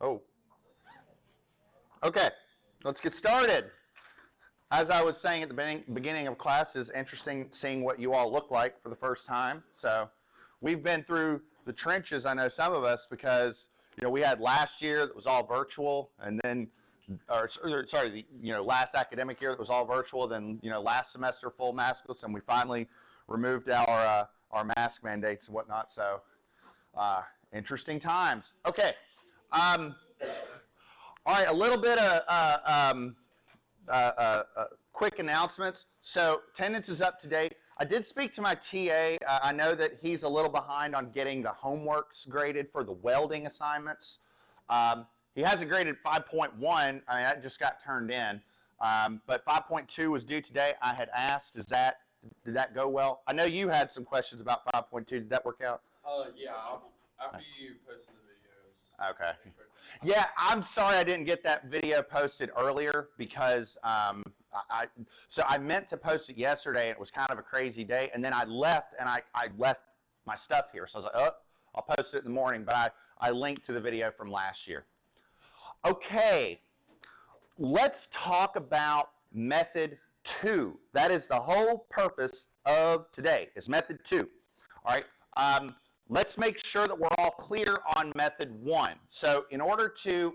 Oh. Okay, let's get started. As I was saying at the beginning of class, it's interesting seeing what you all look like for the first time. So we've been through the trenches, I know some of us, because we had last year that was all virtual, and then, last academic year that was all virtual, then last semester full maskless, and we finally removed our mask mandates and whatnot. So interesting times. Okay. All right, a little bit of quick announcements. So attendance is up to date. I did speak to my TA. I know that he's a little behind on getting the homeworks graded for the welding assignments. He has it graded 5.1. I mean, that just got turned in. But 5.2 was due today. I had asked, did that go well? I know you had some questions about 5.2. Did that work out? Yeah. After you posted the videos. Okay. Yeah, I'm sorry I didn't get that video posted earlier because I meant to post it yesterday. And it was kind of a crazy day, and then I left, and I left my stuff here. So I was like, oh, I'll post it in the morning. But I linked to the video from last year. Okay, let's talk about method 2. That is the whole purpose of today, is method 2. All right. Let's make sure that we're all clear on method 1. So in order to,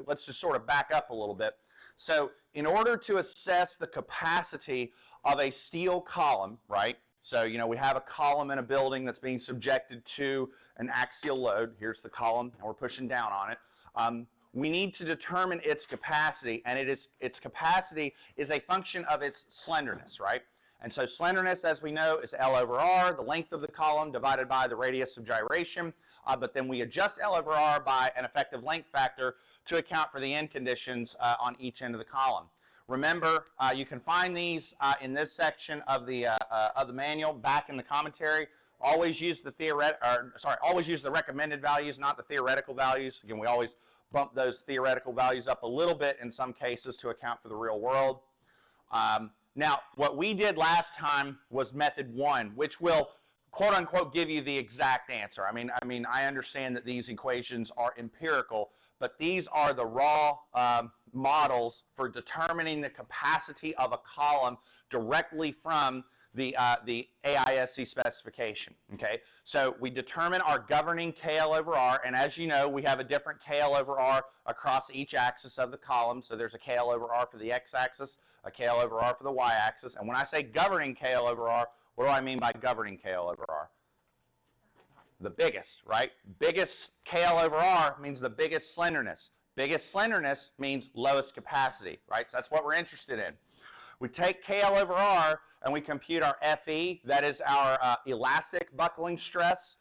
let's just sort of back up a little bit. So in order to assess the capacity of a steel column, right? So, we have a column in a building that's being subjected to an axial load. Here's the column, and we're pushing down on it. We need to determine its capacity, and its capacity is a function of its slenderness, right? And so slenderness, as we know, is L over R, the length of the column divided by the radius of gyration. But then we adjust L over R by an effective length factor to account for the end conditions on each end of the column. Remember, you can find these in this section of the manual back in the commentary. Always use always use the recommended values, not the theoretical values. Again, we always bump those theoretical values up a little bit in some cases to account for the real world. Now, what we did last time was method 1, which will, quote unquote, give you the exact answer. I mean, I understand that these equations are empirical, but these are the raw models for determining the capacity of a column directly from the AISC specification. Okay, so we determine our governing KL over R, and as you know, we have a different KL over R across each axis of the column. So there's a KL over R for the x-axis, a KL over R for the y-axis, and when I say governing KL over R, what do I mean by governing KL over R? The biggest, right? Biggest KL over R means the biggest slenderness. Biggest slenderness means lowest capacity, right? So that's what we're interested in. We take KL over R and we compute our FE, that is our elastic buckling stress.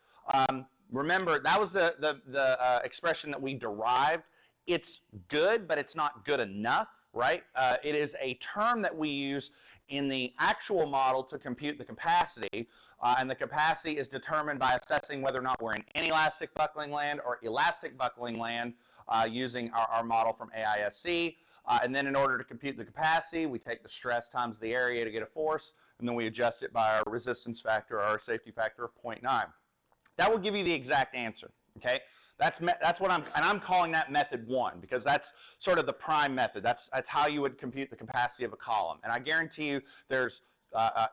Remember, that was the expression that we derived. It's good, but it's not good enough, right? It is a term that we use in the actual model to compute the capacity, and the capacity is determined by assessing whether or not we're in inelastic buckling land or elastic buckling land using our model from AISC. And then in order to compute the capacity, we take the stress times the area to get a force, and then we adjust it by our resistance factor or our safety factor of 0.9. That will give you the exact answer, okay? That's what I'm calling that method 1, because that's sort of the prime method. That's how you would compute the capacity of a column. And I guarantee you there's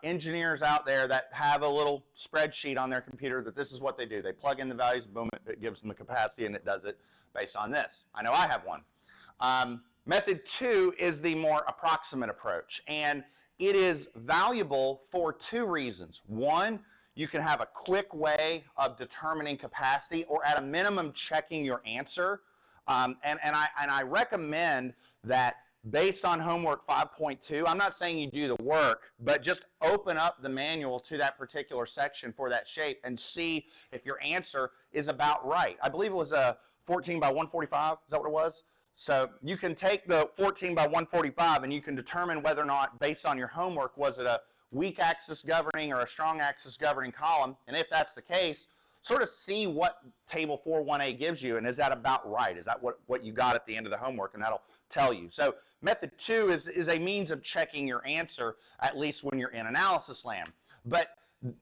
engineers out there that have a little spreadsheet on their computer that this is what they do. They plug in the values, boom, it gives them the capacity, and it does it based on this. I know I have one. Method 2 is the more approximate approach, and it is valuable for 2 reasons. One, you can have a quick way of determining capacity, or at a minimum checking your answer. And I recommend that based on homework 5.2, I'm not saying you do the work, but just open up the manual to that particular section for that shape and see if your answer is about right. I believe it was a 14 by 145, is that what it was? So you can take the 14 by 145 and you can determine whether or not, based on your homework, was it a weak axis governing or a strong axis governing column, and if that's the case, sort of see what table 4.1a gives you, and is that about right? Is that what you got at the end of the homework? And that'll tell you. So method 2 is a means of checking your answer, at least when you're in analysis land. But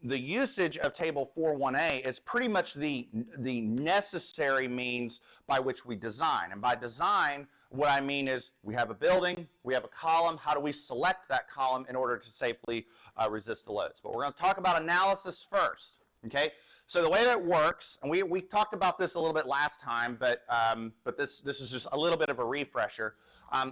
the usage of table 4.1a is pretty much the necessary means by which we design. And by design, what I mean is we have a building, we have a column. How do we select that column in order to safely resist the loads? But we're going to talk about analysis first, okay? So the way that it works, and we talked about this a little bit last time, but this is just a little bit of a refresher.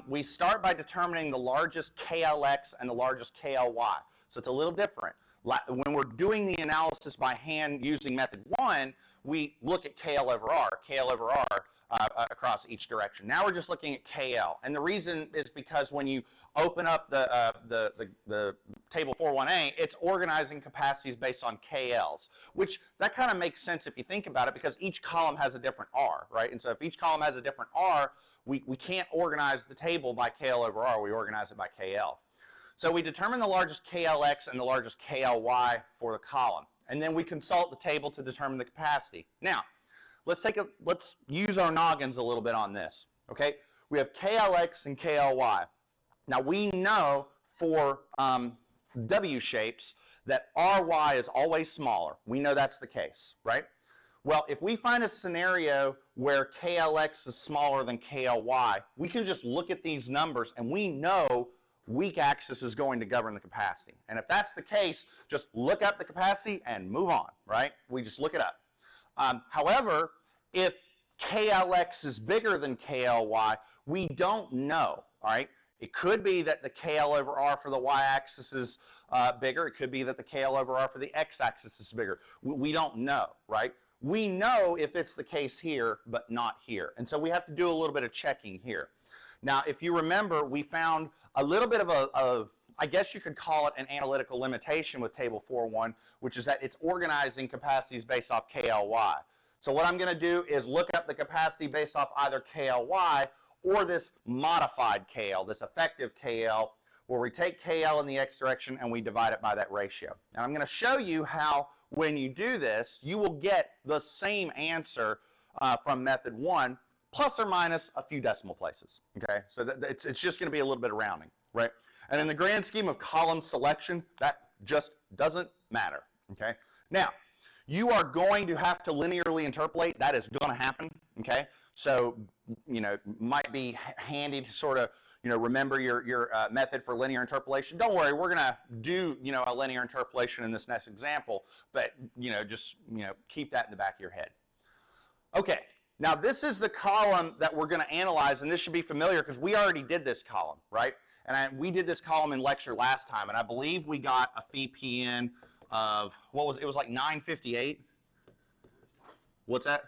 We start by determining the largest KLX and the largest KLY. So it's a little different. When we're doing the analysis by hand using method 1, we look at KL over R, across each direction. Now we're just looking at KL. And the reason is because when you open up the table 4.1a, it's organizing capacities based on KLs, which that kind of makes sense if you think about it, because each column has a different R, right? And so if each column has a different R, we can't organize the table by KL over R, we organize it by KL. So we determine the largest KLX and the largest KLY for the column. And then we consult the table to determine the capacity. Now, let's use our noggins a little bit on this, okay? We have KLX and KLY. Now we know for W shapes that RY is always smaller. We know that's the case, right? Well, if we find a scenario where KLX is smaller than KLY, we can just look at these numbers and we know weak axis is going to govern the capacity. And if that's the case, just look up the capacity and move on, right? We just look it up. However, if KLX is bigger than KLY, we don't know, all right? It could be that the KL over R for the y-axis is bigger. It could be that the KL over R for the x-axis is bigger. We don't know, right? We know if it's the case here, but not here. And so we have to do a little bit of checking here. Now, if you remember, we found a little bit of I guess you could call it an analytical limitation with table 4.1, which is that it's organizing capacities based off KLY. So what I'm going to do is look up the capacity based off either KLY or this modified KL, this effective KL, where we take KL in the x direction and we divide it by that ratio. And I'm going to show you how, when you do this, you will get the same answer from method 1, plus or minus a few decimal places, okay? So it's just going to be a little bit of rounding, right? And in the grand scheme of column selection, that just doesn't matter, okay? Now, you are going to have to linearly interpolate. That is going to happen, okay? So, you know, might be handy to sort of, you know, remember your method for linear interpolation. Don't worry, we're going to do, you know, a linear interpolation in this next example, but, you know, just, you know, keep that in the back of your head. Okay. Now, this is the column that we're going to analyze, and this should be familiar because we already did this column, right? And we did this column in lecture last time, and I believe we got a phi PN of, what was it? It was like 958. What's that?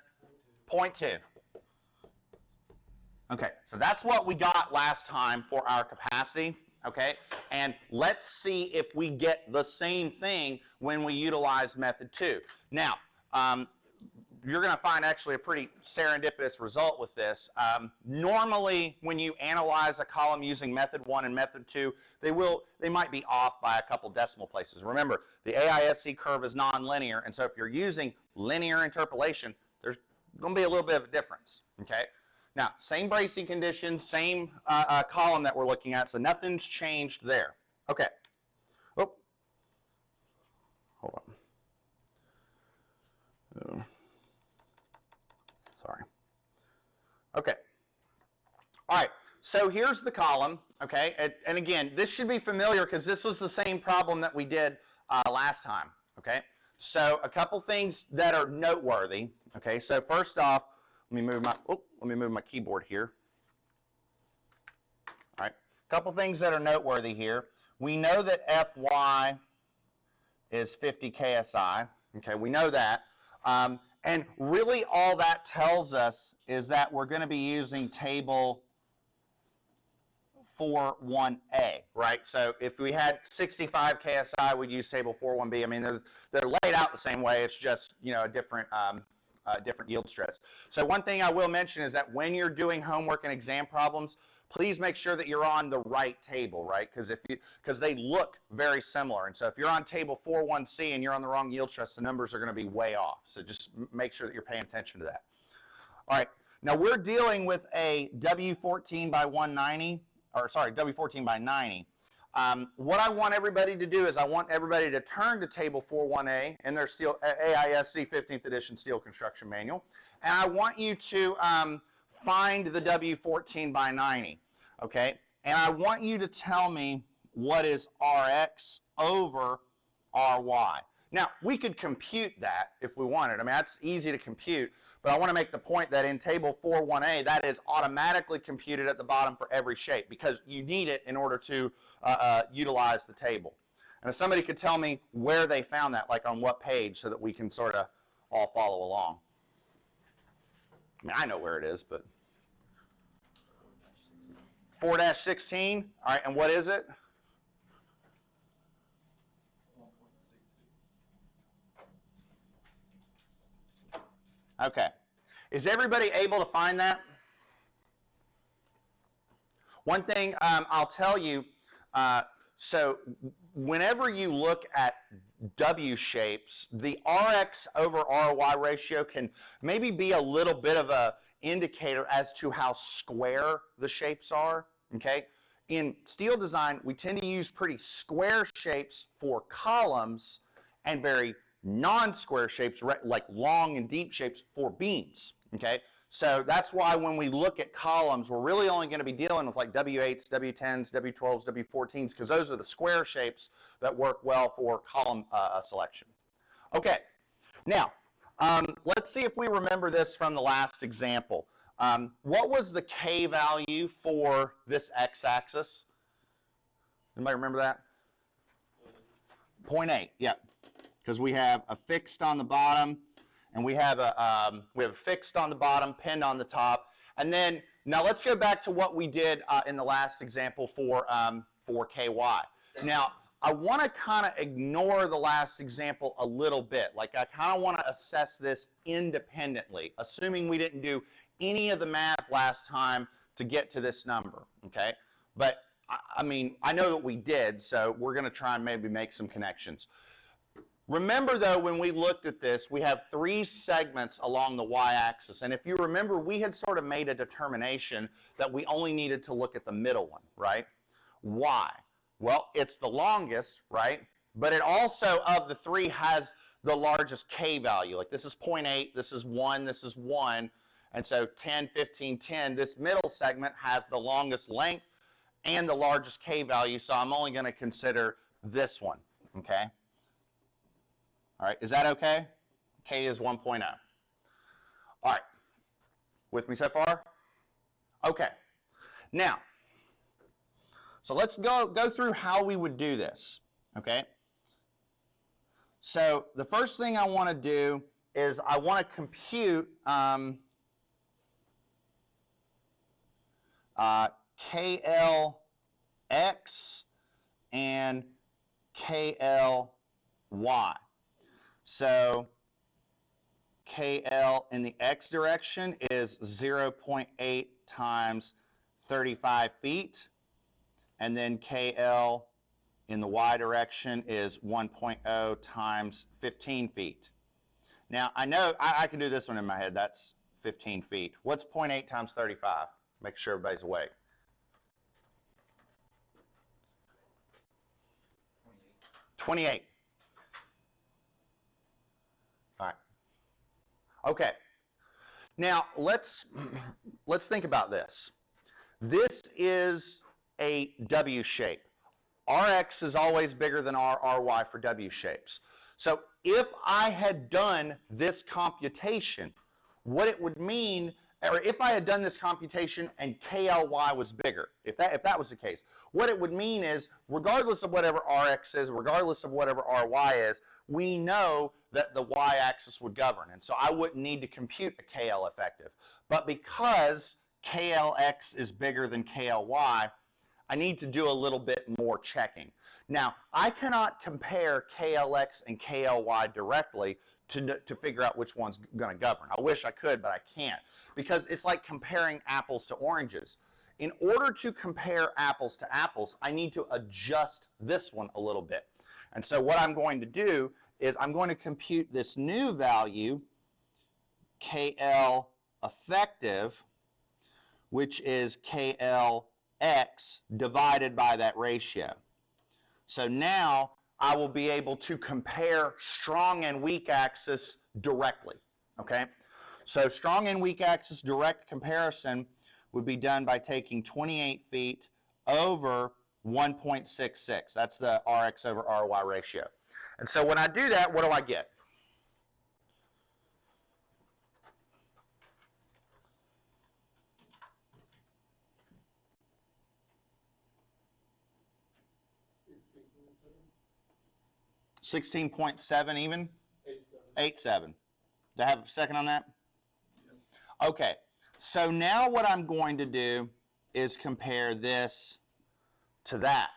0.2. Okay, so that's what we got last time for our capacity, okay? And let's see if we get the same thing when we utilize method 2. Now, you're going to find actually a pretty serendipitous result with this. Normally, when you analyze a column using method 1 and method 2, they might be off by a couple decimal places. Remember, the AISC curve is nonlinear, and so if you're using linear interpolation, there's going to be a little bit of a difference, okay? Now, same bracing conditions, same column that we're looking at, so nothing's changed there. Okay. Oh, hold on. Sorry. Okay. All right. So here's the column, okay? And again, this should be familiar because this was the same problem that we did last time, okay? So a couple things that are noteworthy, okay? So first off, let me move my keyboard here. All right. A couple things that are noteworthy here. We know that Fy is 50 KSI. Okay, we know that. And really all that tells us is that we're going to be using table 4.1a, right? So if we had 65 KSI, we'd use table 4.1b. I mean, they're laid out the same way. It's just, you know, a different yield stress. So one thing I will mention is that when you're doing homework and exam problems, please make sure that you're on the right table, right? Because they look very similar. And so if you're on table 4.1c and you're on the wrong yield stress, the numbers are going to be way off. So just make sure that you're paying attention to that. All right. Now we're dealing with a W14 by 190, or sorry, W14 by 90. What I want everybody to do is I want everybody to turn to Table 41A in their steel AISC 15th edition steel construction manual, and I want you to find the W14 by 90, okay? And I want you to tell me what is Rx over Ry. Now, we could compute that if we wanted. I mean, that's easy to compute, but I want to make the point that in Table 41A, that is automatically computed at the bottom for every shape because you need it in order to utilize the table. And if somebody could tell me where they found that, like on what page, so that we can sort of all follow along. I mean, I know where it is, but 4-16. All right, and what is it? 1.66. Okay. Is everybody able to find that? One thing I'll tell you, so whenever you look at W shapes, the Rx over Ry ratio can maybe be a little bit of a indicator as to how square the shapes are, okay? In steel design, we tend to use pretty square shapes for columns and very non-square shapes, like long and deep shapes for beams, okay? So that's why when we look at columns, we're really only going to be dealing with like W8s, W10s, W12s, W14s, because those are the square shapes that work well for column selection. Okay, now, let's see if we remember this from the last example. What was the K value for this x-axis? Anybody remember that? 0.8, yeah, because we have a fixed on the bottom, and we have a fixed on the bottom, pinned on the top. And then, now let's go back to what we did in the last example for KY. Now, I want to kind of ignore the last example a little bit. Like, I kind of want to assess this independently, assuming we didn't do any of the math last time to get to this number, okay? But, I mean, I know that we did, so we're going to try and maybe make some connections. Remember, though, when we looked at this, we have 3 segments along the y-axis. And if you remember, we had sort of made a determination that we only needed to look at the middle one, right? Why? Well, it's the longest, right? But it also, of the 3, has the largest K value. Like this is 0.8, this is 1, this is 1. And so 10, 15, 10. This middle segment has the longest length and the largest K value. So I'm only going to consider this one, okay? All right, is that okay? K is 1.0. All right, with me so far? Okay, now, so let's go through how we would do this, okay? So the first thing I want to do is I want to compute KLX and KLY. So KL in the X direction is 0.8 times 35 feet. And then KL in the Y direction is 1.0 times 15 feet. Now, I know I can do this one in my head. That's 15 feet. What's 0.8 times 35? Make sure everybody's awake. 28. All right. Okay. Now, let's think about this. This is a W shape. Rx is always bigger than Ry for W shapes. So if I had done this computation, what it would mean, or if I had done this computation and KLY was bigger, if that was the case, what it would mean is, regardless of whatever Rx is, regardless of whatever Ry is, we know that the y-axis would govern. And so I wouldn't need to compute a KL effective. But because KLX is bigger than KLY, I need to do a little bit more checking. Now, I cannot compare KLX and KLY directly to figure out which one's going to govern. I wish I could, but I can't, because it's like comparing apples to oranges. In order to compare apples to apples, I need to adjust this one a little bit. And so what I'm going to do is I'm going to compute this new value, KL effective, which is KLX divided by that ratio. So now I will be able to compare strong and weak axis directly, okay? So strong and weak axis direct comparison would be done by taking 28 feet over 1.66. That's the Rx over Ry ratio. And so when I do that, what do I get? $16.7 even? 8.7. Do I have a second on that? Yeah. Okay, so now what I'm going to do is compare this to that.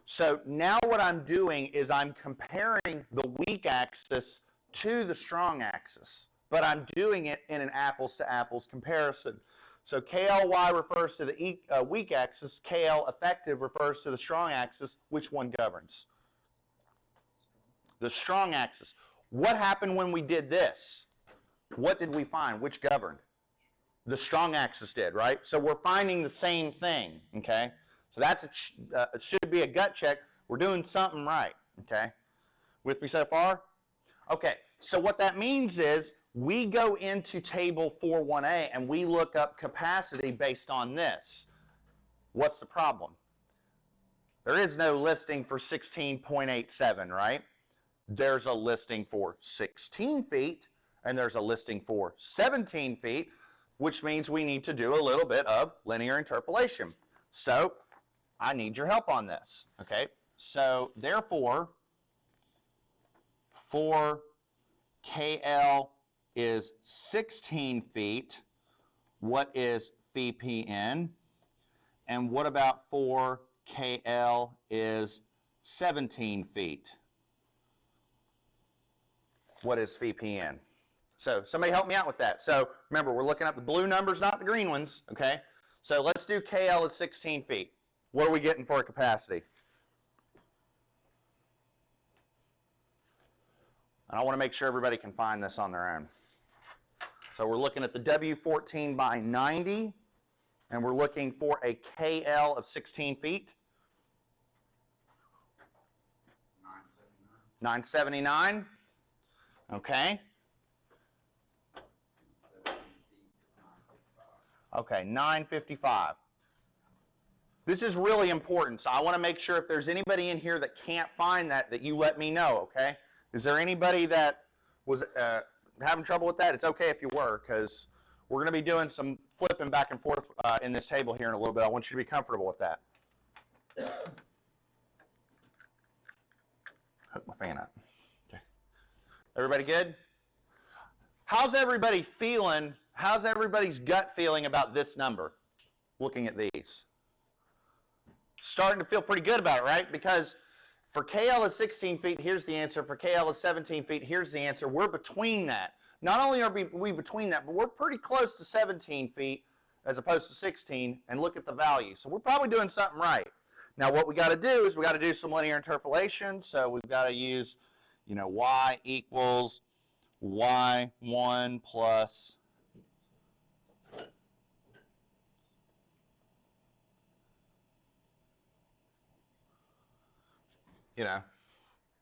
So now what I'm doing is I'm comparing the weak axis to the strong axis, but I'm doing it in an apples to apples comparison. So KLY refers to the weak axis, KL effective refers to the strong axis. Which one governs? The strong axis. What happened when we did this? What did we find? Which governed? The strong axis did, right? So we're finding the same thing, okay? So that's it should be a gut check. We're doing something right, okay? With me so far? Okay, so what that means is we go into table 4.1a and we look up capacity based on this. What's the problem? There is no listing for 16.87, right? There's a listing for 16 feet, and there's a listing for 17 feet, which means we need to do a little bit of linear interpolation. So I need your help on this, okay? So therefore, for KL is 16 feet, what is phi PN? And what about for KL is 17 feet? What is phi PN? So somebody help me out with that. So remember, we're looking at the blue numbers, not the green ones, okay? So let's do KL is 16 feet. What are we getting for a capacity? And I want to make sure everybody can find this on their own. So we're looking at the W14 by 90, and we're looking for a KL of 16 feet. 979. Okay. Okay, 955. This is really important, so I want to make sure if there's anybody in here that can't find that you let me know, okay? Is there anybody that was having trouble with that? It's okay if you were, because we're going to be doing some flipping back and forth in this table here in a little bit. I want you to be comfortable with that. Hook my fan up. Okay. Everybody good? How's everybody feeling? How's everybody's gut feeling about this number, looking at these? Starting to feel pretty good about it, right? Because for KL is 16 feet, here's the answer. For KL is 17 feet, here's the answer. We're between that. Not only are we between that, but we're pretty close to 17 feet as opposed to 16, and look at the value. So we're probably doing something right. Now what we got to do is we got to do some linear interpolation. So we've got to use, y equals y1 plus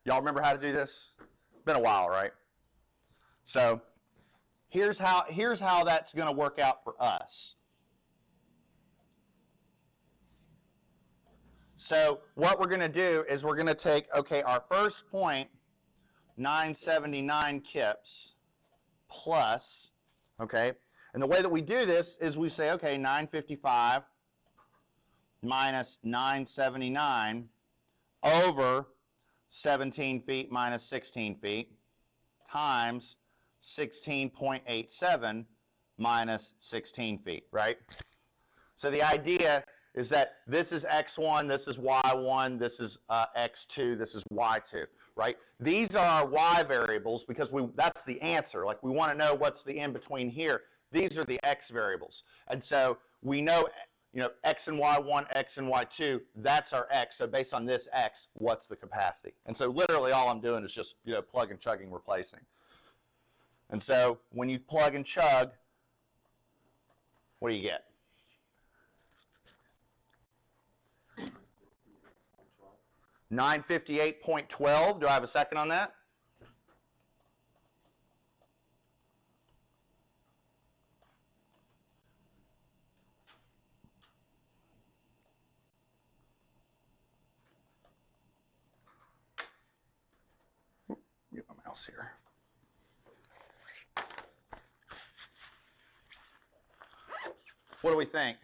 y'all remember how to do this? Been a while, right? So here's how that's going to work out for us. So what we're going to do is we're going to take, our first point, 979 kips plus, and the way that we do this is we say, 955 minus 979 over 17 feet minus 16 feet times 16.87 minus 16 feet, right? So the idea is that this is x1, this is y1, this is x2, this is y2, right? These are our y variables because that's the answer. Like, we want to know what's the in between here. These are the x variables. And so we know, x and y1, x and y2, that's our x. So based on this x, what's the capacity? And so literally all I'm doing is just, plug and chugging, replacing. And so when you plug and chug, what do you get? 958.12. Do I have a second on that? Get my mouse here. What do we think?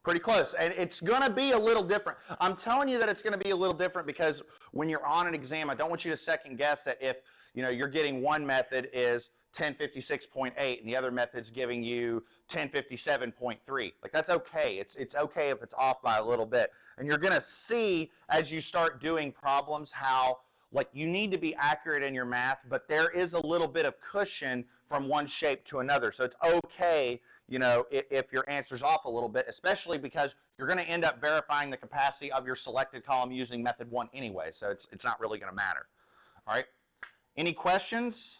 Pretty close. And it's going to be a little different. I'm telling you that it's going to be a little different because when you're on an exam, I don't want you to second guess that if you're getting one method is 1056.8 and the other method's giving you 1057.3. Like, that's okay. It's okay if it's off by a little bit. And you're going to see as you start doing problems how you need to be accurate in your math, but there is a little bit of cushion from one shape to another. So it's okay, if your answer's off a little bit, especially because you're going to end up verifying the capacity of your selected column using method 1 anyway. So it's not really going to matter. All right. Any questions?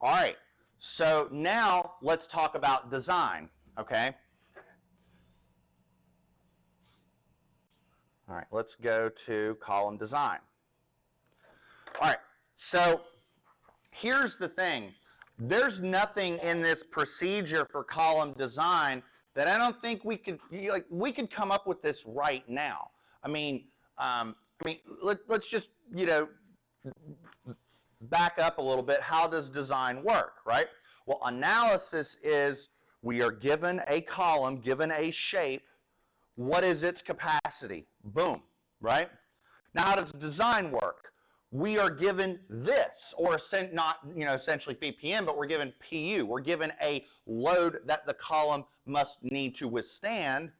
All right. So now let's talk about design. Okay. All right. Let's go to column design. All right. So here's the thing. There's nothing in this procedure for column design that I don't think we could come up with this right now. Let's just back up a little bit. How does design work, right? Well, analysis is we are given a column, given a shape. What is its capacity? Boom, right? Now, how does design work? We are given this, or not essentially ppm, but we're given pu. We're given a load that the column must need to withstand,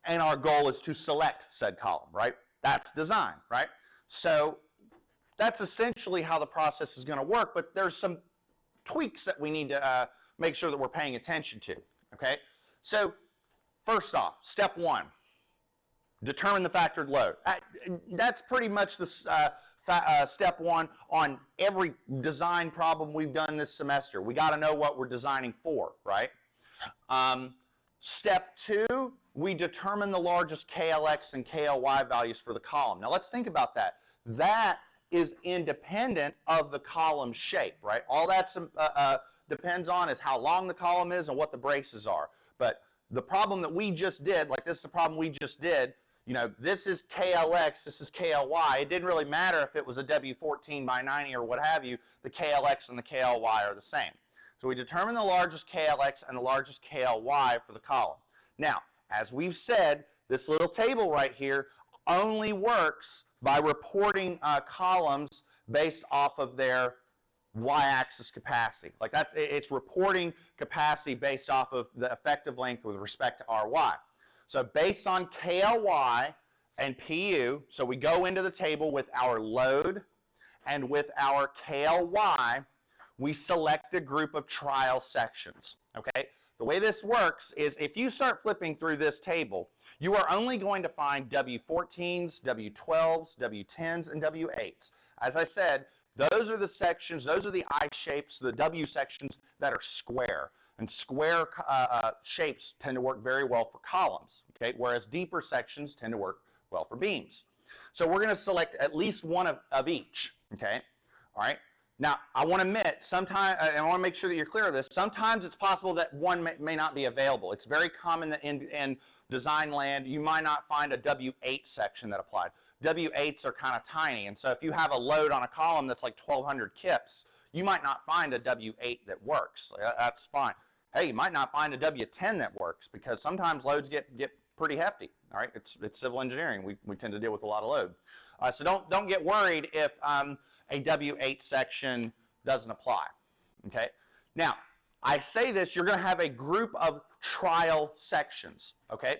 and our goal is to select said column, right? That's design, right? So that's essentially how the process is going to work, but there's some tweaks that we need to make sure that we're paying attention to, okay? So first off, step 1, determine the factored load. That's pretty much the step 1 on every design problem we've done this semester. We got to know what we're designing for, right? Step 2, we determine the largest KLX and KLY values for the column. Now let's think about that. That is independent of the column shape, right? All that depends on is how long the column is and what the braces are. But the problem that we just did, like this is the problem we just did, this is KLX, this is KLY. It didn't really matter if it was a W14 by 90 or what have you. The KLX and the KLY are the same. So we determine the largest KLX and the largest KLY for the column. Now, as we've said, this little table right here only works by reporting columns based off of their y-axis capacity. Like it's reporting capacity based off of the effective length with respect to RY. So based on KLY and PU, so we go into the table with our load and with our KLY, we select a group of trial sections, okay? The way this works is if you start flipping through this table, you are only going to find W14s, W12s, W10s, and W8s. As I said, those are the sections, those are the I shapes, the W sections that are square. And square shapes tend to work very well for columns, okay? Whereas deeper sections tend to work well for beams. So we're going to select at least one of each, okay? All right. Now, I want to admit, sometimes, I want to make sure that you're clear of this, sometimes it's possible that one may not be available. It's very common that in design land, you might not find a W8 section that applied. W8s are kind of tiny, and so if you have a load on a column that's like 1,200 kips, you might not find a W8 that works. That's fine. Hey, you might not find a W10 that works because sometimes loads get pretty hefty. All right, it's civil engineering. We tend to deal with a lot of load. So don't get worried if a W8 section doesn't apply. Okay. Now, I say this, you're going to have a group of trial sections. Okay.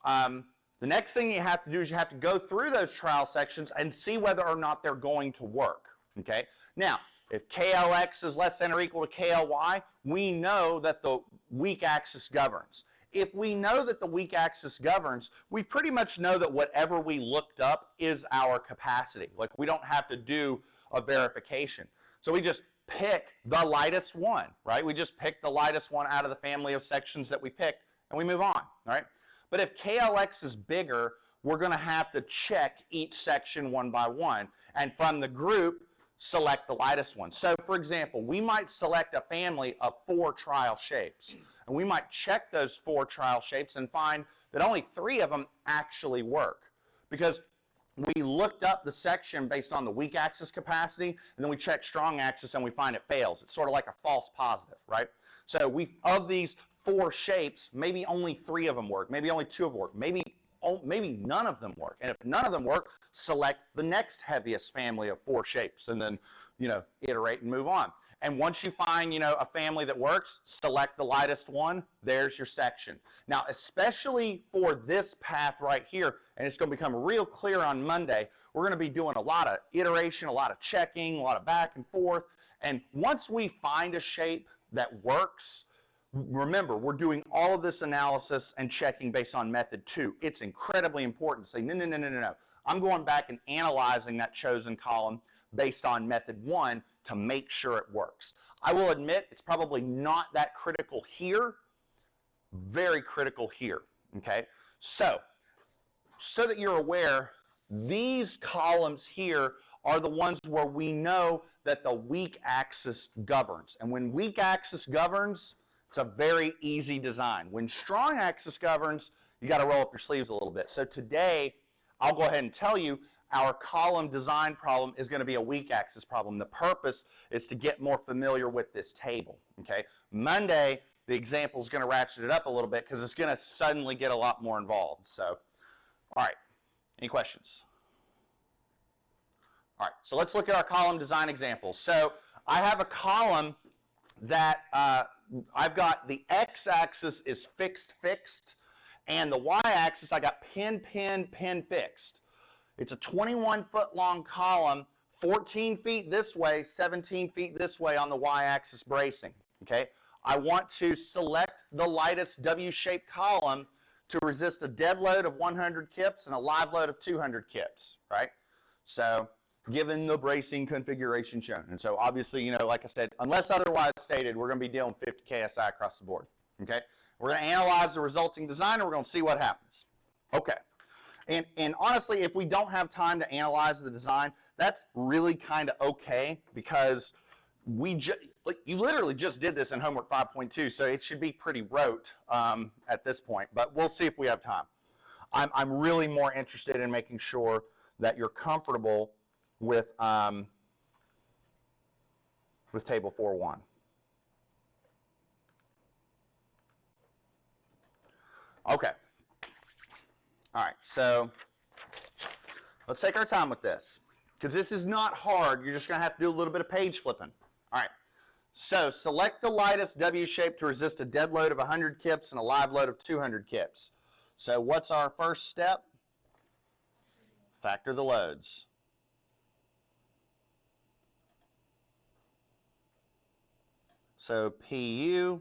The next thing you have to do is you have to go through those trial sections and see whether or not they're going to work. Okay. Now, if KLX is less than or equal to KLY, we know that the weak axis governs. If we know that the weak axis governs, we pretty much know that whatever we looked up is our capacity. Like, we don't have to do a verification. So we just pick the lightest one, right? We just pick the lightest one out of the family of sections that we picked, and we move on, right? But if KLX is bigger, we're going to have to check each section one by one, and from the group, select the lightest one. So, for example, we might select a family of 4 trial shapes, and we might check those 4 trial shapes and find that only 3 of them actually work, because we looked up the section based on the weak axis capacity, and then we check strong axis and we find it fails. It's sort of like a false positive, right? So of these 4 shapes, maybe only 3 of them work, maybe only 2 of them work, maybe none of them work. And if none of them work, select the next heaviest family of 4 shapes, and then, iterate and move on. And once you find, a family that works, select the lightest one. There's your section. Now, especially for this path right here, and it's going to become real clear on Monday, we're going to be doing a lot of iteration, a lot of checking, a lot of back and forth. And once we find a shape that works, remember, we're doing all of this analysis and checking based on method 2. It's incredibly important to say, no. I'm going back and analyzing that chosen column based on method 1 to make sure it works. I will admit it's probably not that critical here, very critical here, okay? So that you're aware, these columns here are the ones where we know that the weak axis governs. And when weak axis governs, it's a very easy design. When strong axis governs, you got to roll up your sleeves a little bit. So today, I'll go ahead and tell you our column design problem is going to be a weak axis problem. The purpose is to get more familiar with this table, okay? Monday, the example is going to ratchet it up a little bit because it's going to suddenly get a lot more involved. So, all right, any questions? All right, so let's look at our column design example. So I have a column that I've got the x-axis is fixed, and the y-axis I got pin, fixed. It's a 21-foot long column, 14 feet this way, 17 feet this way on the y-axis bracing, okay? I want to select the lightest W-shaped column to resist a dead load of 100 kips and a live load of 200 kips, right? So, given the bracing configuration shown. And so, obviously, like I said, unless otherwise stated, we're going to be dealing with 50 KSI across the board, okay? We're going to analyze the resulting design, and we're going to see what happens. Okay. And honestly, if we don't have time to analyze the design, that's really kind of okay, because you literally just did this in homework 5.2, so it should be pretty rote at this point, but we'll see if we have time. I'm really more interested in making sure that you're comfortable with table 4.1. Okay. All right, so let's take our time with this, because this is not hard. You're just going to have to do a little bit of page flipping. All right, so select the lightest W shape to resist a dead load of 100 kips and a live load of 200 kips. So what's our first step? Factor the loads. So PU,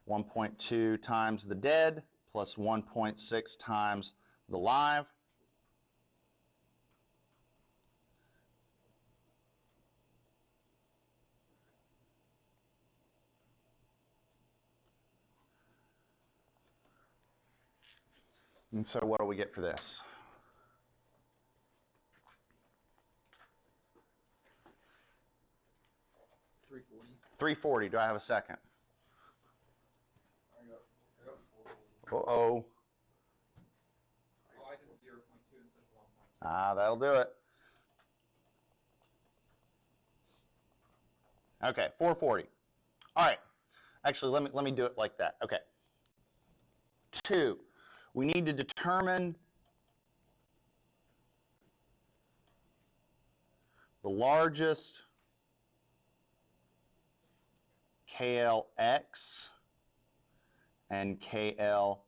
1.2 times the dead plus 1.6 times the live. And so what do we get for this? $340. Do I have a second? Uh-oh. Oh, I did 0.2 instead of 1.2. Ah, that'll do it. Okay, 440. All right. Actually, let me do it like that. Okay. 2. We need to determine the largest KLX and KLY.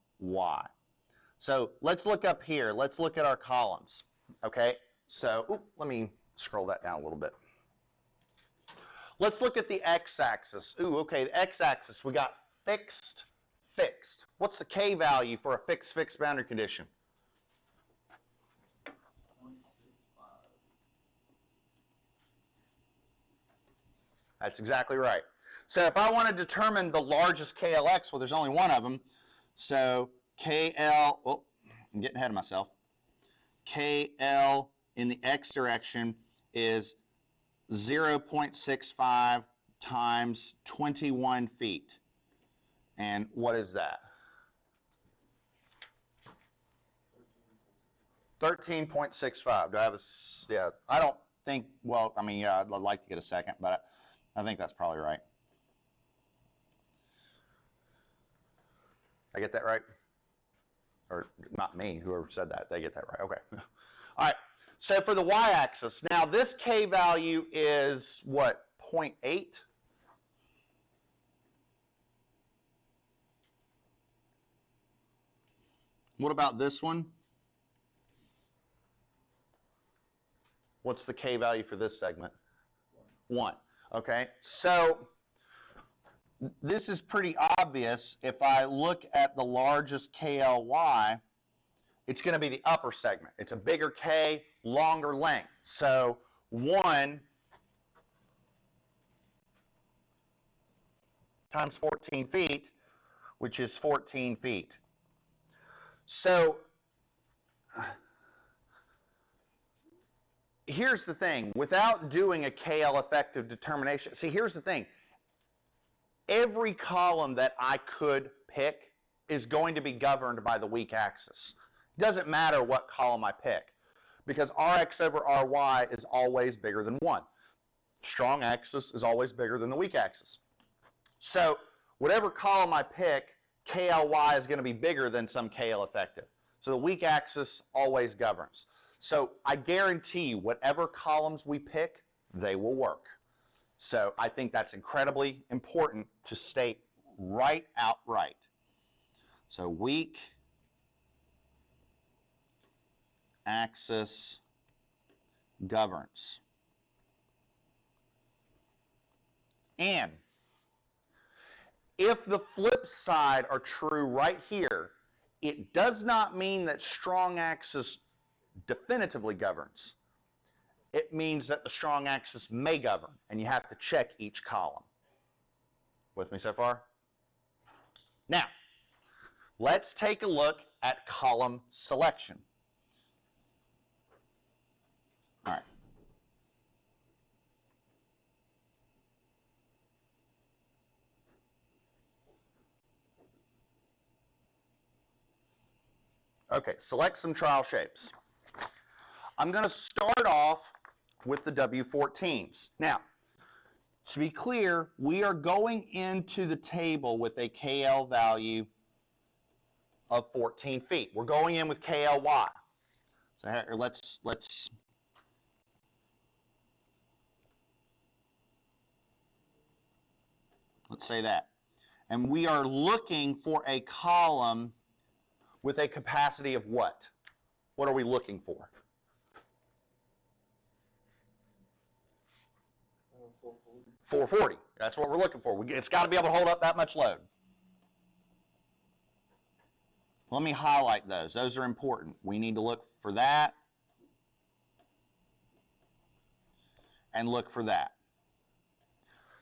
So let's look up here. Let's look at our columns. Okay. So let me scroll that down a little bit. Let's look at the x-axis. Okay, the x-axis, we got fixed. What's the K value for a fixed boundary condition? 0.65. That's exactly right. So if I want to determine the largest KLX, well, there's only one of them. So KL, oh, I'm getting ahead of myself. KL in the X direction is 0.65 times 21 feet. And what is that? 13.65. Do I have a, yeah, I don't think, well, I mean, yeah, I'd like to get a second, but I think that's probably right. I get that right? Or not me, whoever said that, they get that right. Okay. All right. So for the y-axis, now this K value is what, 0.8? What about this one? What's the K value for this segment? 1. Okay. So this is pretty obvious. If I look at the largest KLY, it's going to be the upper segment. It's a bigger K, longer length. So 1 times 14 feet, which is 14 feet. So here's the thing. Without doing a KL effective determination, see, here's the thing. Every column that I could pick is going to be governed by the weak axis. It doesn't matter what column I pick, because Rx over Ry is always bigger than 1. Strong axis is always bigger than the weak axis. So whatever column I pick, KLY is going to be bigger than some KL effective. So the weak axis always governs. So I guarantee you, whatever columns we pick, they will work. So I think that's incredibly important to state right outright. So weak axis governs. And if the flip side are true right here, it does not mean that strong axis definitively governs. It means that the strong axis may govern, and you have to check each column. With me so far? Now, let's take a look at column selection. All right. Okay, select some trial shapes. I'm going to start off with the W14s. Now, to be clear, we are going into the table with a KL value of 14 feet. We're going in with KLY. So here, let's say that. And we are looking for a column with a capacity of what? What are we looking for? 440. That's what we're looking for. It's got to be able to hold up that much load. Let me highlight those. Those are important. We need to look for that and look for that.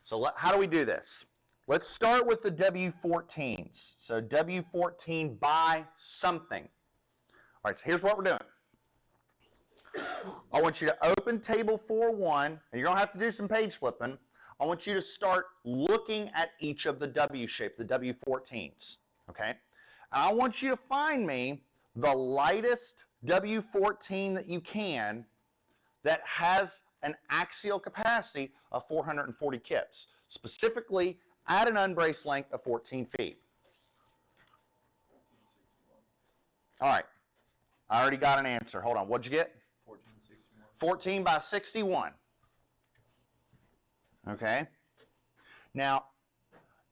So how do we do this? Let's start with the W14s. So W14 by something. All right, so here's what we're doing. I want you to open table 4.1, and you're going to have to do some page flipping. I want you to start looking at each of the W shape, the W14s, okay? And I want you to find me the lightest W14 that you can that has an axial capacity of 440 kips, specifically at an unbraced length of 14 feet. All right, I already got an answer. Hold on, what'd you get? 1461. 14 by 61. Okay. Now,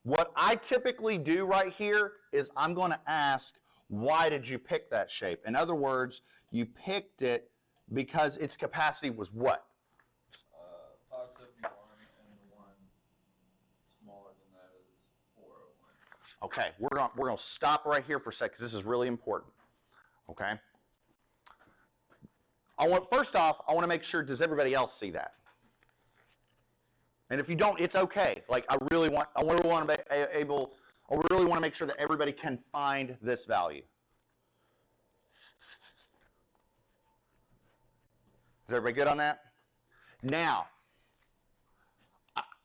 what I typically do right here is I'm going to ask, why did you pick that shape? In other words, you picked it because its capacity was what? 571, and the one smaller than that is 401. Okay, we're going to stop right here for a second because this is really important. Okay. First off, I want to make sure, does everybody else see that? And if you don't, it's okay. Like I really want to make sure that everybody can find this value. Is everybody good on that? Now,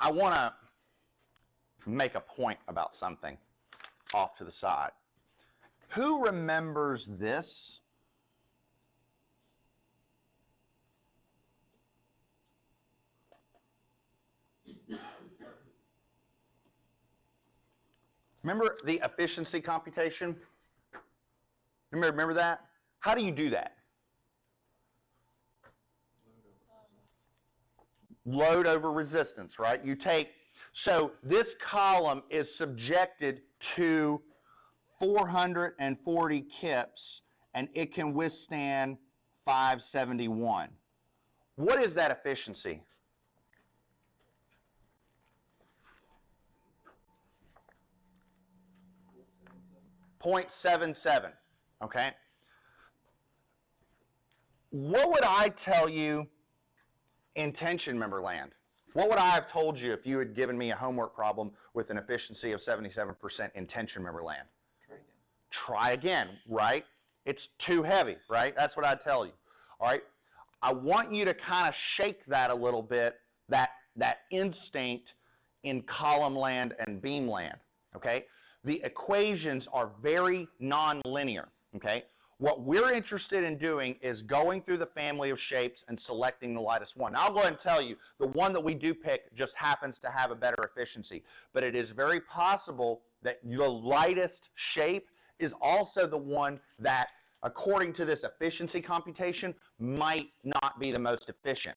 I want to make a point about something off to the side. Who remembers this? Remember the efficiency computation? Remember that? How do you do that? Load over resistance, right? So this column is subjected to 440 kips, and it can withstand 571. What is that efficiency? .77, okay? What would I tell you in tension member land? What would I have told you if you had given me a homework problem with an efficiency of 77% in tension member land? Try again, right? It's too heavy, right? That's what I'd tell you, all right? I want you to kind of shake that a little bit, that instinct in column land and beam land, okay? The equations are very nonlinear, okay? What we're interested in doing is going through the family of shapes and selecting the lightest one. Now, I'll go ahead and tell you, the one that we do pick just happens to have a better efficiency, but it is very possible that the lightest shape is also the one that, according to this efficiency computation, might not be the most efficient.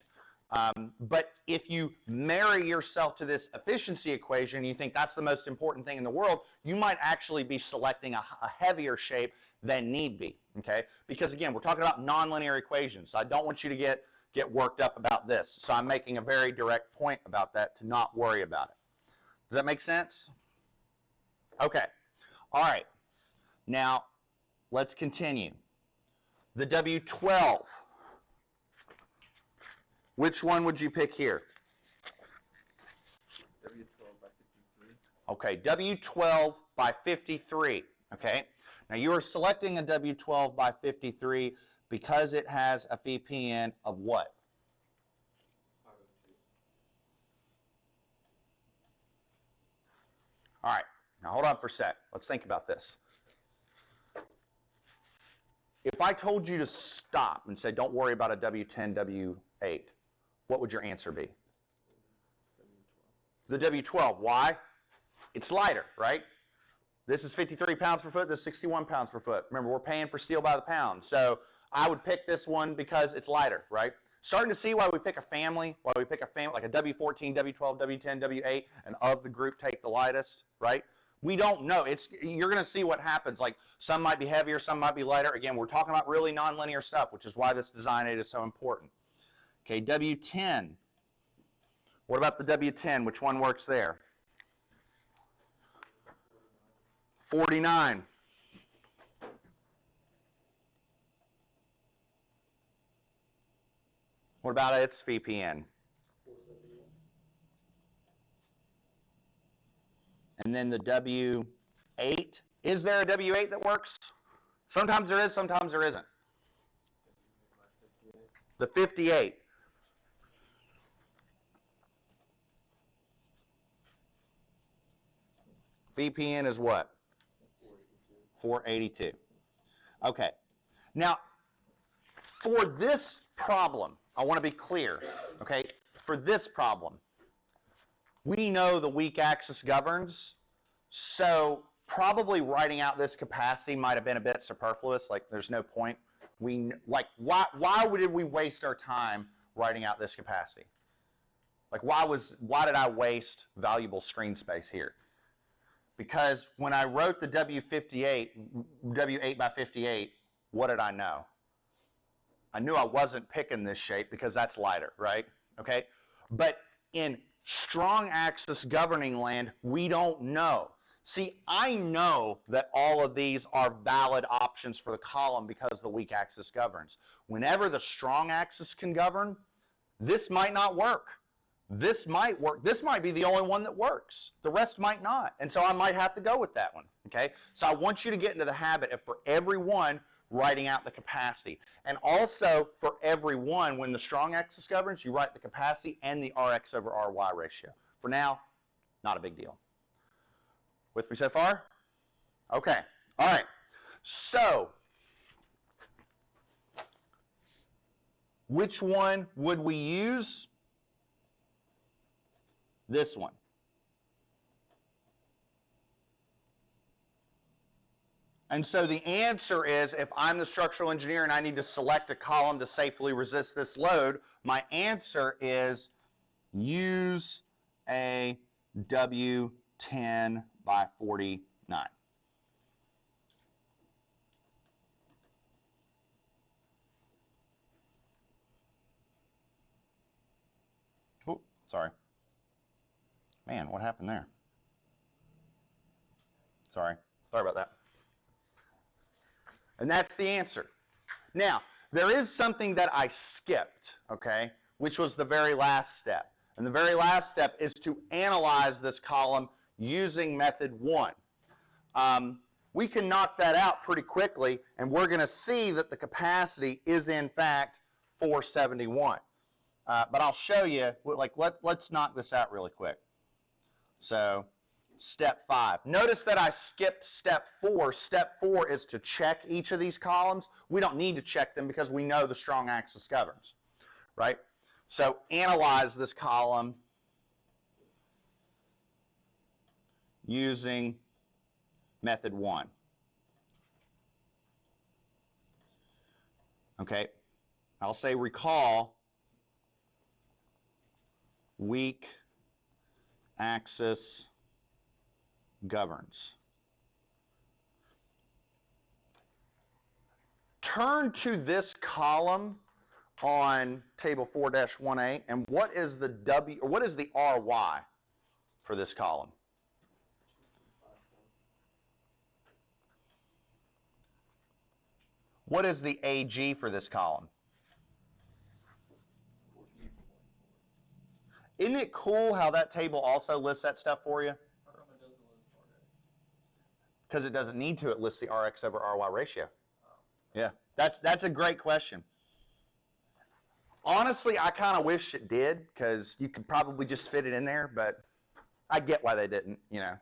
But if you marry yourself to this efficiency equation, you think that's the most important thing in the world, you might actually be selecting a heavier shape than need be, okay? Because again, we're talking about nonlinear equations, so I don't want you to get worked up about this. So I'm making a very direct point about that to not worry about it. Does that make sense? Okay. All right. Now, let's continue. The W12. Which one would you pick here? W12 by 53. Okay, W12 by 53. Okay. Now you are selecting a W12 by 53 because it has a VPN of what? 502. All right. Now hold on for a sec. Let's think about this. If I told you to stop and say, don't worry about a W10, W8, what would your answer be? W12. The W12. Why? It's lighter, right? This is 53 pounds per foot. This is 61 pounds per foot. Remember, we're paying for steel by the pound. So I would pick this one because it's lighter, right? Starting to see why we pick a family, like a W14, W12, W10, W8, and of the group take the lightest, right? We don't know. You're going to see what happens. Like some might be heavier, some might be lighter. Again, we're talking about really nonlinear stuff, which is why this design aid is so important. Okay, W10. What about the W10? Which one works there? 49. What about its VPN? And then the W8. Is there a W8 that works? Sometimes there is, sometimes there isn't. The 58. VPN is what? 482. Okay. Now, for this problem, I want to be clear, okay? For this problem, we know the weak axis governs, so probably writing out this capacity might have been a bit superfluous, like there's no point. Why did we waste our time writing out this capacity? Like why did I waste valuable screen space here? Because when I wrote the W8 by 58, what did I know? I knew I wasn't picking this shape because that's lighter, right? Okay? But in strong axis governing land, we don't know. See, I know that all of these are valid options for the column because the weak axis governs. Whenever the strong axis can govern, this might not work. this might work. This might be the only one that works. The rest might not. And so I might have to go with that one. Okay? So I want you to get into the habit of, for every one, writing out the capacity. And also, for every one, when the strong axis governs, you write the capacity and the Rx over Ry ratio. For now, not a big deal. With me so far? Okay. All right. So, which one would we use? This one. And so the answer is, if I'm the structural engineer and I need to select a column to safely resist this load, my answer is use a W10 by 49. Oh, sorry. Man, what happened there? Sorry about that. And that's the answer. Now, there is something that I skipped, okay, which was the very last step. And the very last step is to analyze this column using method 1. We can knock that out pretty quickly, and we're going to see that the capacity is, in fact, 471. But I'll show you, like, let's knock this out really quick. So, step 5. Notice that I skipped step 4. Step 4 is to check each of these columns. We don't need to check them because we know the strong axis governs, right? So analyze this column using method 1. Okay, I'll say recall weak axis governs. Turn to this column on table 4-1A, and what is the RY for this column? What is the AG for this column? Isn't it cool how that table also lists that stuff for you? How come it doesn't list RX? Because it doesn't need to. It lists the Rx over Ry ratio. Oh. Yeah, that's a great question. Honestly, I kind of wish it did, because you could probably just fit it in there, but I get why they didn't,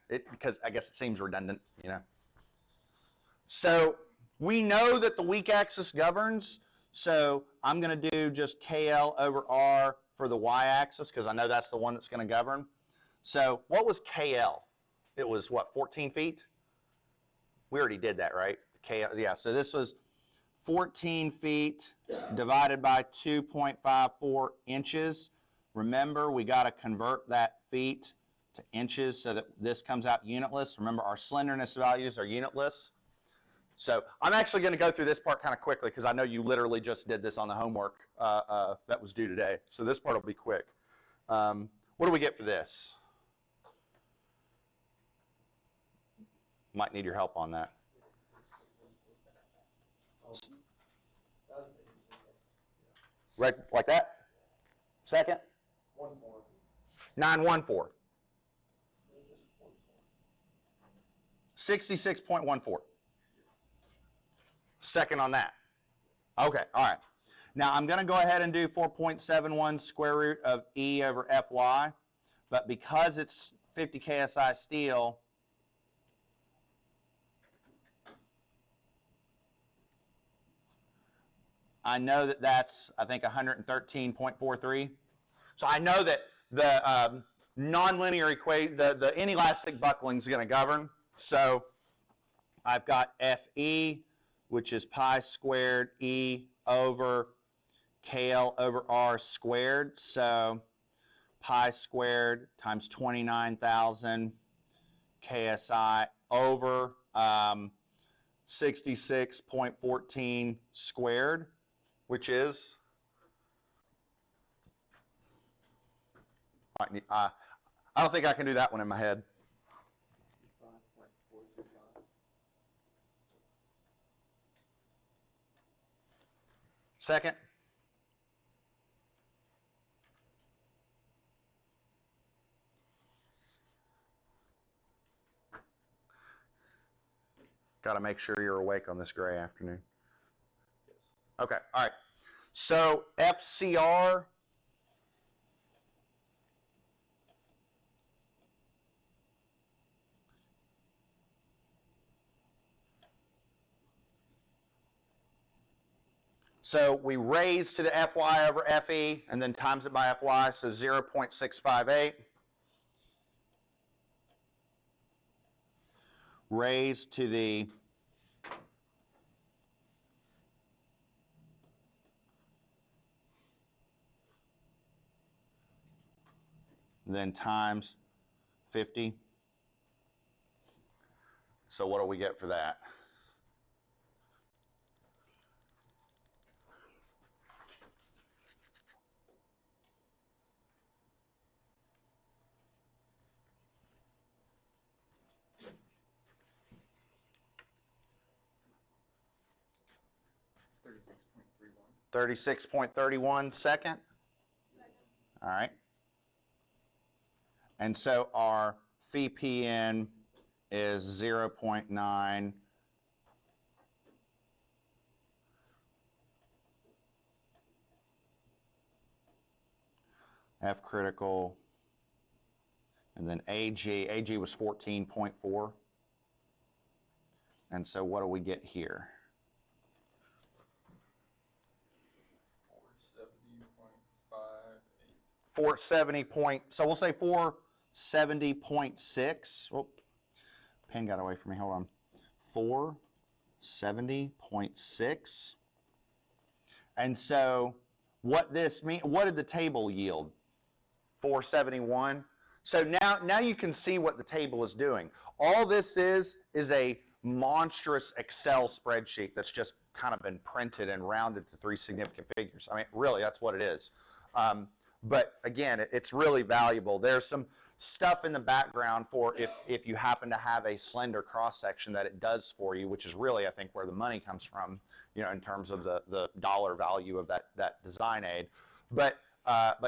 because I guess it seems redundant, So we know that the weak axis governs, so I'm going to do just KL over R for the y-axis, because I know that's the one that's going to govern. So what was KL? It was, what, 14 feet? We already did that, right? KL, yeah, so this was 14 feet divided by 2.54 inches. Remember, we got to convert that feet to inches so that this comes out unitless. Remember, our slenderness values are unitless. So I'm actually going to go through this part kind of quickly because I know you literally just did this on the homework that was due today. So this part will be quick. What do we get for this? Might need your help on that. Right, like that? Second? 914. 66.14. Second on that. Okay, all right. Now I'm going to go ahead and do 4.71 square root of E over Fy, but because it's 50 KSI steel, I know that that's, I think, 113.43. So I know that the nonlinear equation, the inelastic buckling is going to govern. So I've got Fe, which is pi squared E over KL over R squared. So pi squared times 29,000 KSI over 66.14 squared, which is, I don't think I can do that one in my head. Second. Got to make sure you're awake on this gray afternoon. Yes. Okay, all right. So FCR, so we raise to the FY over FE and then times it by FY, so 0.658. Raised to the then times 50. So what do we get for that? $36.31 second. All right. And so our phi PN is 0.9. F critical. And then AG was 14.4. And so what do we get here? 470. So we'll say 470.6. Oh, pen got away from me. Hold on. 470.6. And so what this mean? What did the table yield? 471. So now you can see what the table is doing. All this is a monstrous Excel spreadsheet that's just kind of been printed and rounded to 3 significant figures. I mean, really, that's what it is. But again, it's really valuable. There's some stuff in the background for if you happen to have a slender cross section that it does for you, which is really, I think, where the money comes from, you know, in terms of the dollar value of that design aid. But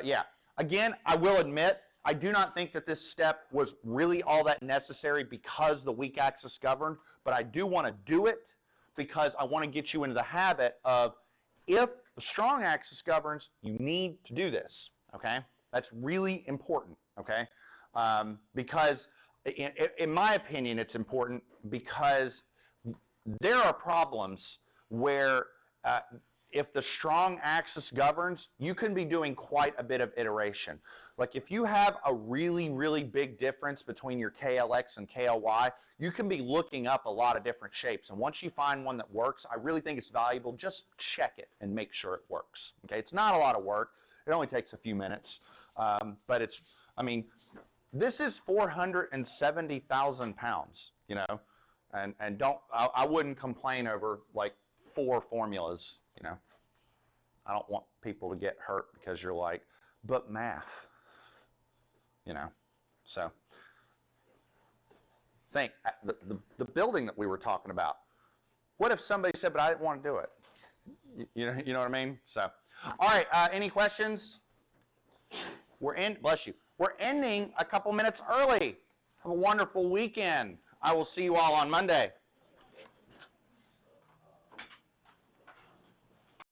yeah, again, I will admit, I do not think that this step was really all that necessary because the weak axis governed, but I do want to do it because I want to get you into the habit of, if the strong axis governs, you need to do this, okay? That's really important, okay? Because in my opinion, it's important because there are problems where if the strong axis governs, you can be doing quite a bit of iteration. Like if you have a really, really big difference between your KLX and KLY, you can be looking up a lot of different shapes. And once you find one that works, I really think it's valuable. Just check it and make sure it works. Okay, it's not a lot of work. It only takes a few minutes. But it's, I mean, this is 470,000 pounds, you know, and I wouldn't complain over like 4 formulas, you know. I don't want people to get hurt because you're like, but math, you know. So think the building that we were talking about. What if somebody said, but I didn't want to do it? You know what I mean? So, all right, any questions? Bless you. We're ending a couple minutes early. Have a wonderful weekend. I will see you all on Monday.